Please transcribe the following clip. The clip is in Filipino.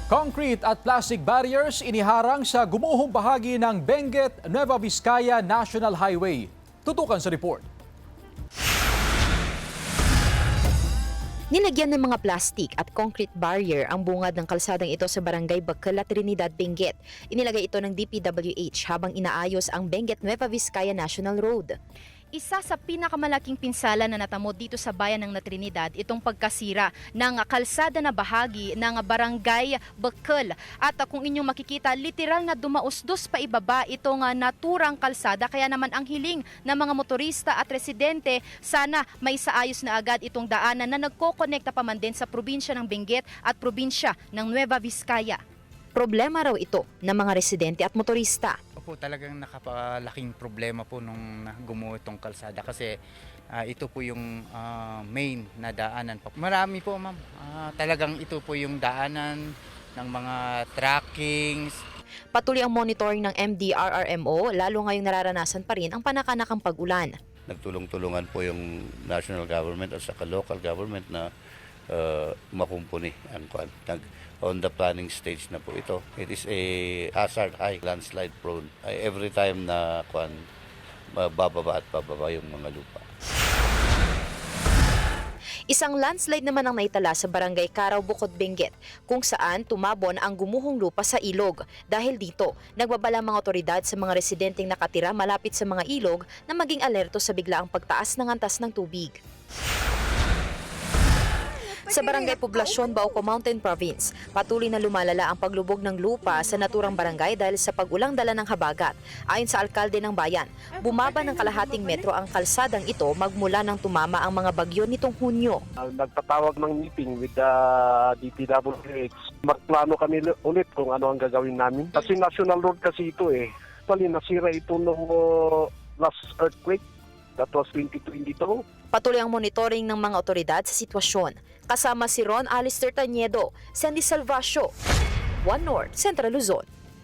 Concrete at plastic barriers iniharang sa gumuhong bahagi ng Benguet, Nueva Vizcaya National Highway. Tutukan sa report. Nilagyan ng mga plastic at concrete barrier ang bungad ng kalsadang ito sa barangay Bacala, Trinidad, Benguet. Inilagay ito ng DPWH habang inaayos ang Benguet, Nueva Vizcaya National Road. Isa sa pinakamalaking pinsala na natamo dito sa bayan ng Trinidad itong pagkasira ng kalsada na bahagi ng barangay Bacal. At kung inyong makikita, literal na dumausdos pa ibaba itong naturang kalsada. Kaya naman ang hiling ng mga motorista at residente, sana may saayos na agad itong daanan na nagkokonekta pa man din sa probinsya ng Benguet at probinsya ng Nueva Vizcaya. Problema raw ito ng mga residente at motorista. Po talagang nakapalaking problema po nung gumuho itong kalsada kasi ito po yung main na daanan po. Marami po ma'am, talagang ito po yung daanan ng mga trackings. Patuloy ang monitoring ng MDRRMO, lalo ngayong nararanasan pa rin ang panakanakang pag-ulan. Nagtulong-tulungan po yung national government at saka local government na makumpuni ang on the planning stage na po ito. It is a hazard high, landslide prone. Every time na bababa at bababa yung mga lupa. Isang landslide naman ang naitala sa barangay Carao, Bukod, Benguet, kung saan tumabon ang gumuhong lupa sa ilog. Dahil dito, nagbabala mga otoridad sa mga residenteng nakatira malapit sa mga ilog na maging alerto sa biglaang pagtaas ng antas ng tubig. Sa Barangay Poblacion, Bauco Mountain Province, patuloy na lumalala ang paglubog ng lupa sa naturang barangay dahil sa pag-ulang dala ng habagat. Ayon sa alkalde ng bayan, bumaba ng kalahating metro ang kalsadang ito magmula nang tumama ang mga bagyo nitong Hunyo. Nagtatawag ng meeting with the DPWH. Magplano kami ulit kung ano ang gagawin namin. Kasi national road kasi ito eh. Actually, nasira ito nung last earthquake. That was 2022. Patuloy ang monitoring ng mga otoridad sa sitwasyon. Kasama si Ron Alister Taniedo, Sandy Salvacio, One North, Central Luzon.